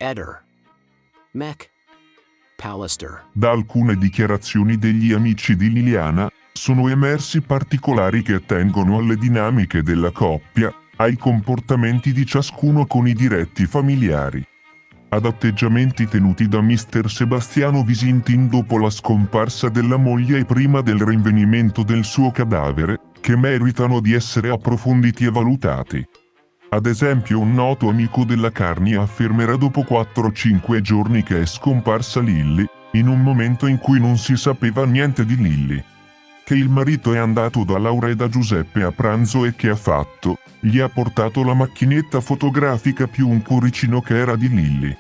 Eder. Mac. Pallister. Da alcune dichiarazioni degli amici di Liliana, sono emersi particolari che attengono alle dinamiche della coppia, ai comportamenti di ciascuno con i diretti familiari. Ad atteggiamenti tenuti da Mister Sebastiano Visintin dopo la scomparsa della moglie e prima del rinvenimento del suo cadavere, che meritano di essere approfonditi e valutati. Ad esempio, un noto amico della Carnia affermerà dopo 4-5 giorni che è scomparsa Lilly, in un momento in cui non si sapeva niente di Lilly. Che il marito è andato da Laura e da Giuseppe a pranzo e che ha fatto? Gli ha portato la macchinetta fotografica più un cuoricino che era di Lilly,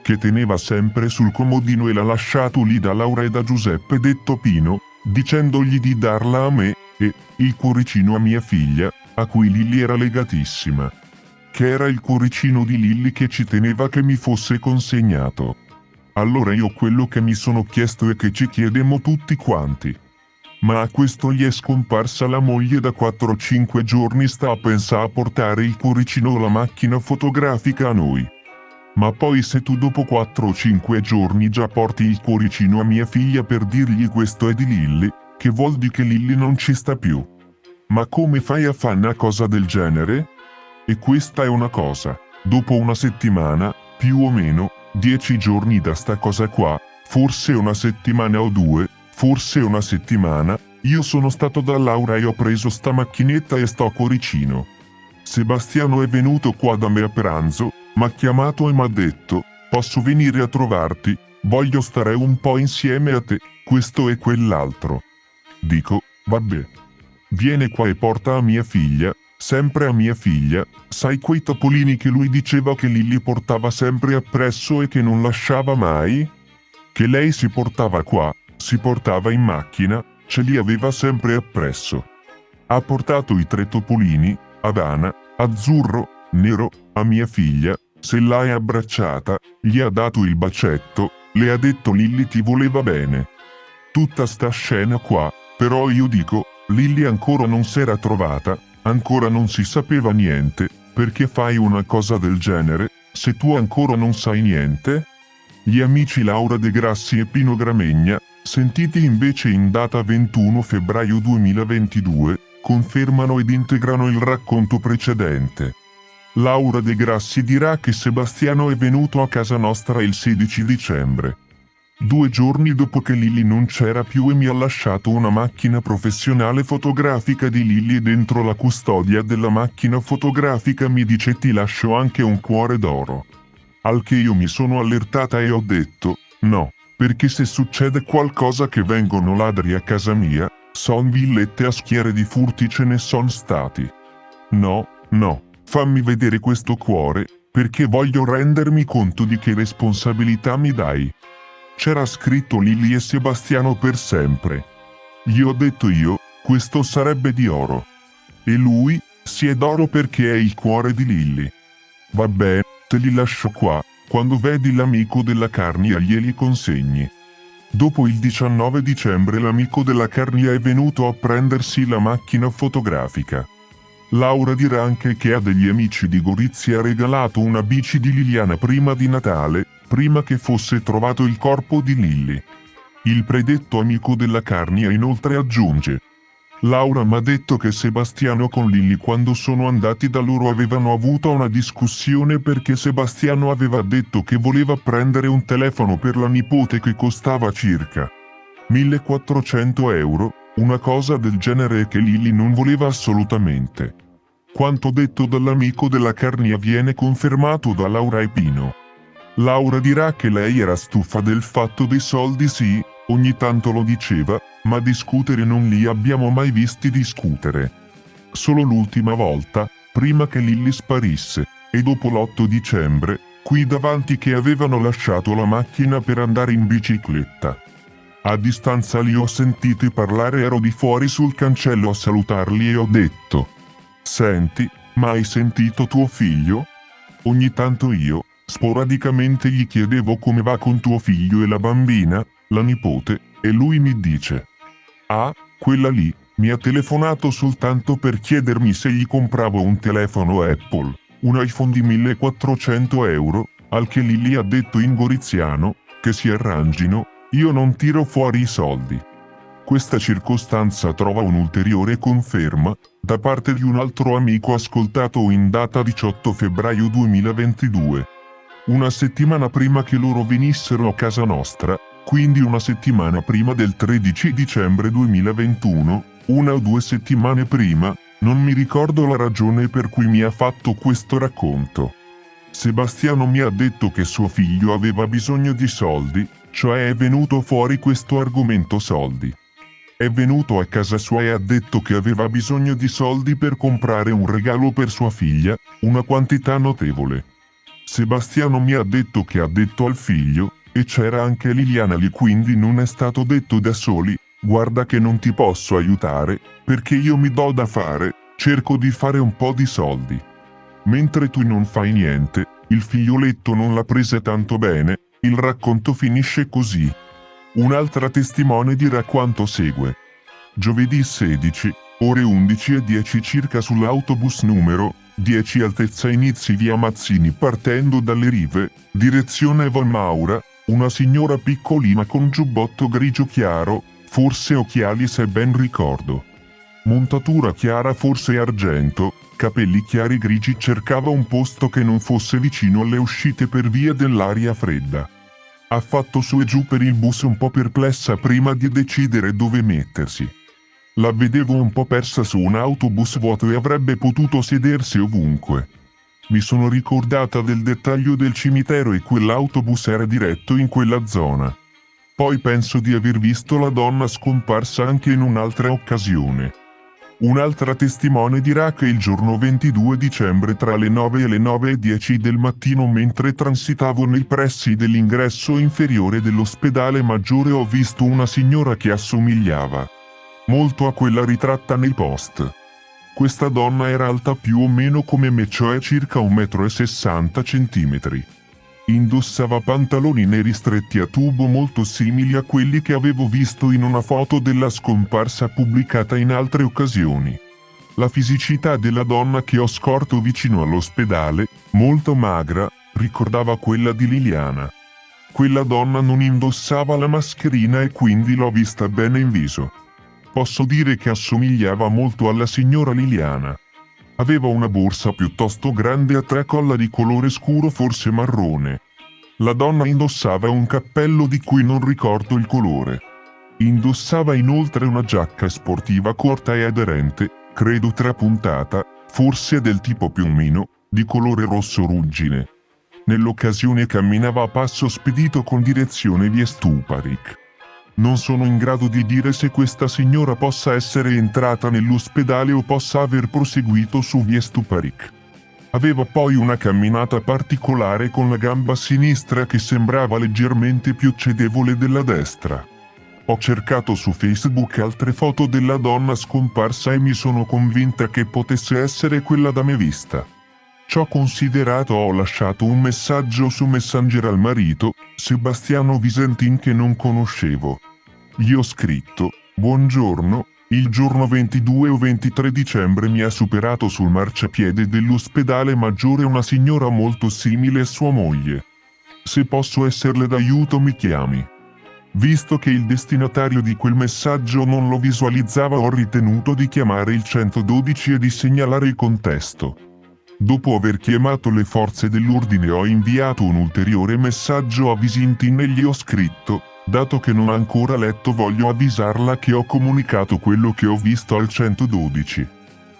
che teneva sempre sul comodino e l'ha lasciato lì da Laura e da Giuseppe detto Pino, dicendogli di darla a me, e il cuoricino a mia figlia, a cui Lilly era legatissima. Che era il cuoricino di Lilly che ci teneva che mi fosse consegnato. Allora io quello che mi sono chiesto e che ci chiedemmo tutti quanti. Ma a questo gli è scomparsa la moglie da 4-5 giorni, sta a pensare a portare il cuoricino o la macchina fotografica a noi. Ma poi se tu dopo 4-5 giorni già porti il cuoricino a mia figlia per dirgli questo è di Lilly, che vuol dire che Lilly non ci sta più. Ma come fai a fare una cosa del genere? E questa è una cosa. Dopo una settimana, più o meno, 10 giorni da sta cosa qua, forse una settimana o 2, forse una settimana, io sono stato da Laura e ho preso sta macchinetta e sto cuoricino. Sebastiano è venuto qua da me a pranzo, m'ha chiamato e m'ha detto, posso venire a trovarti, voglio stare un po' insieme a te, questo e quell'altro. Dico, vabbè. Viene qua e porta a mia figlia, sempre a mia figlia, sai quei topolini che lui diceva che Lilly portava sempre appresso e che non lasciava mai? Che lei si portava qua, si portava in macchina, ce li aveva sempre appresso. Ha portato i 3 topolini, Adana, azzurro, nero, a mia figlia, se l'ha abbracciata, gli ha dato il bacetto, le ha detto Lilly ti voleva bene. Tutta sta scena qua, però io dico, Lilly ancora non s'era trovata, ancora non si sapeva niente, perché fai una cosa del genere, se tu ancora non sai niente? Gli amici Laura De Grassi e Pino Gramegna, sentiti invece in data 21 febbraio 2022, confermano ed integrano il racconto precedente. Laura De Grassi dirà che Sebastiano è venuto a casa nostra il 16 dicembre. 2 giorni dopo che Lilly non c'era più e mi ha lasciato una macchina professionale fotografica di Lilly e dentro la custodia della macchina fotografica mi dice ti lascio anche un cuore d'oro. Al che io mi sono allertata e ho detto, no, perché se succede qualcosa che vengono ladri a casa mia, son villette a schiere di furti ce ne son stati. No, fammi vedere questo cuore, perché voglio rendermi conto di che responsabilità mi dai. C'era scritto Lilly e Sebastiano per sempre. Gli ho detto io, questo sarebbe di oro. E lui, sì è d'oro perché è il cuore di Lilly. Vabbè, te li lascio qua, quando vedi l'amico della Carnia glieli consegni. Dopo il 19 dicembre l'amico della Carnia è venuto a prendersi la macchina fotografica. Laura dirà anche che a degli amici di Gorizia ha regalato una bici di Liliana prima di Natale, prima che fosse trovato il corpo di Lilly. Il predetto amico della Carnia inoltre aggiunge: Laura m'ha detto che Sebastiano con Lilly quando sono andati da loro avevano avuto una discussione perché Sebastiano aveva detto che voleva prendere un telefono per la nipote che costava circa 1400 euro, una cosa del genere che Lilly non voleva assolutamente. Quanto detto dall'amico della Carnia viene confermato da Laura e Pino. Laura dirà che lei era stufa del fatto dei soldi, sì, ogni tanto lo diceva, ma discutere non li abbiamo mai visti discutere. Solo l'ultima volta, prima che Lilly sparisse, e dopo l'8 dicembre, qui davanti che avevano lasciato la macchina per andare in bicicletta. A distanza li ho sentiti parlare, ero di fuori sul cancello a salutarli e ho detto: Senti, ma hai sentito tuo figlio? Ogni tanto io, sporadicamente gli chiedevo come va con tuo figlio e la bambina, la nipote, e lui mi dice: Ah, quella lì, mi ha telefonato soltanto per chiedermi se gli compravo un telefono Apple, un iPhone di 1400 euro, Al che Lily ha detto in goriziano, che si arrangino, io non tiro fuori i soldi. Questa circostanza trova un'ulteriore conferma, da parte di un altro amico ascoltato in data 18 febbraio 2022. Una settimana prima che loro venissero a casa nostra, quindi una settimana prima del 13 dicembre 2021, 1 o 2 settimane prima, non mi ricordo la ragione per cui mi ha fatto questo racconto. Sebastiano mi ha detto che suo figlio aveva bisogno di soldi, cioè è venuto fuori questo argomento soldi. È venuto a casa sua e ha detto che aveva bisogno di soldi per comprare un regalo per sua figlia, una quantità notevole. Sebastiano mi ha detto che ha detto al figlio, e c'era anche Liliana lì, quindi non è stato detto da soli, guarda che non ti posso aiutare, perché io mi do da fare, cerco di fare un po' di soldi. Mentre tu non fai niente, il figlioletto non l'ha presa tanto bene, il racconto finisce così. Un'altra testimone dirà quanto segue. Giovedì 16, ore 11:10 circa sull'autobus numero 10 altezza inizi via Mazzini partendo dalle Rive, direzione Valmaura, una signora piccolina con giubbotto grigio chiaro, forse occhiali se ben ricordo. Montatura chiara forse argento, capelli chiari grigi, cercava un posto che non fosse vicino alle uscite per via dell'aria fredda. Ha fatto su e giù per il bus un po' perplessa prima di decidere dove mettersi. La vedevo un po' persa su un autobus vuoto e avrebbe potuto sedersi ovunque. Mi sono ricordata del dettaglio del cimitero e quell'autobus era diretto in quella zona. Poi penso di aver visto la donna scomparsa anche in un'altra occasione. Un'altra testimone dirà che il giorno 22 dicembre tra le 9 e le 9:10 del mattino, mentre transitavo nei pressi dell'ingresso inferiore dell'ospedale maggiore, ho visto una signora che assomigliava molto a quella ritratta nei post. Questa donna era alta più o meno come me, cioè circa 1,60 m. Indossava pantaloni neri stretti a tubo molto simili a quelli che avevo visto in una foto della scomparsa pubblicata in altre occasioni. La fisicità della donna che ho scorto vicino all'ospedale, molto magra, ricordava quella di Liliana. Quella donna non indossava la mascherina e quindi l'ho vista bene in viso. Posso dire che assomigliava molto alla signora Liliana. Aveva una borsa piuttosto grande a tracolla di colore scuro, forse marrone. La donna indossava un cappello di cui non ricordo il colore. Indossava inoltre una giacca sportiva corta e aderente, credo trapuntata, forse del tipo piumino, di colore rosso ruggine. Nell'occasione camminava a passo spedito con direzione via Stuparik. Non sono in grado di dire se questa signora possa essere entrata nell'ospedale o possa aver proseguito su via Stuparik. Aveva poi una camminata particolare con la gamba sinistra che sembrava leggermente più cedevole della destra. Ho cercato su Facebook altre foto della donna scomparsa e mi sono convinta che potesse essere quella da me vista. Ciò considerato, ho lasciato un messaggio su Messenger al marito, Sebastiano Visentin, che non conoscevo. Gli ho scritto: buongiorno, il giorno 22 o 23 dicembre mi ha superato sul marciapiede dell'ospedale maggiore una signora molto simile a sua moglie. Se posso esserle d'aiuto mi chiami. Visto che il destinatario di quel messaggio non lo visualizzava, ho ritenuto di chiamare il 112 e di segnalare il contesto. Dopo aver chiamato le forze dell'ordine ho inviato un ulteriore messaggio a Visintin e gli ho scritto: dato che non ha ancora letto, voglio avvisarla che ho comunicato quello che ho visto al 112.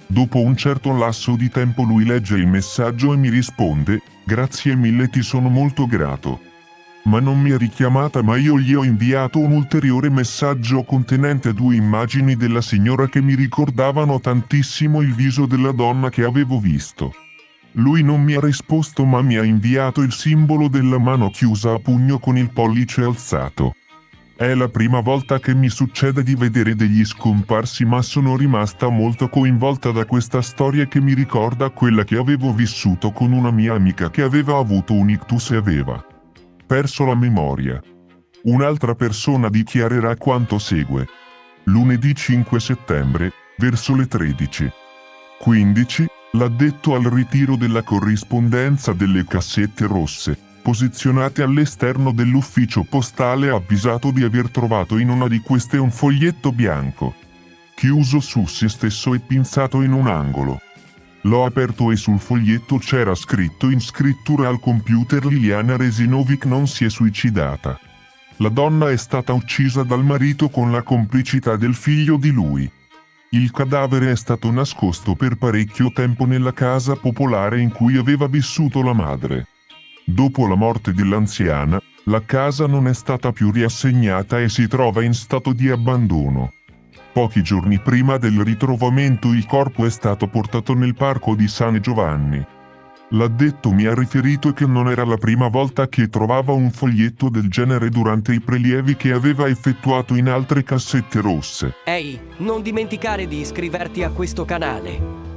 Dopo un certo lasso di tempo lui legge il messaggio e mi risponde: grazie mille, ti sono molto grato. Ma non mi ha richiamata, ma io gli ho inviato un ulteriore messaggio contenente 2 immagini della signora che mi ricordavano tantissimo il viso della donna che avevo visto. Lui non mi ha risposto, ma mi ha inviato il simbolo della mano chiusa a pugno con il pollice alzato. È la prima volta che mi succede di vedere degli scomparsi, ma sono rimasta molto coinvolta da questa storia che mi ricorda quella che avevo vissuto con una mia amica che aveva avuto un ictus e aveva perso la memoria. Un'altra persona dichiarerà quanto segue. Lunedì 5 settembre, verso le 13:15, l'addetto al ritiro della corrispondenza delle cassette rosse, posizionate all'esterno dell'ufficio postale, ha avvisato di aver trovato in una di queste un foglietto bianco, chiuso su se stesso e pinzato in un angolo. L'ho aperto e sul foglietto c'era scritto in scrittura al computer: Liliana Resinovic non si è suicidata. La donna è stata uccisa dal marito con la complicità del figlio di lui. Il cadavere è stato nascosto per parecchio tempo nella casa popolare in cui aveva vissuto la madre. Dopo la morte dell'anziana, la casa non è stata più riassegnata e si trova in stato di abbandono. Pochi giorni prima del ritrovamento il corpo è stato portato nel parco di San Giovanni. L'addetto mi ha riferito che non era la prima volta che trovava un foglietto del genere durante i prelievi che aveva effettuato in altre cassette rosse. Ehi, non dimenticare di iscriverti a questo canale.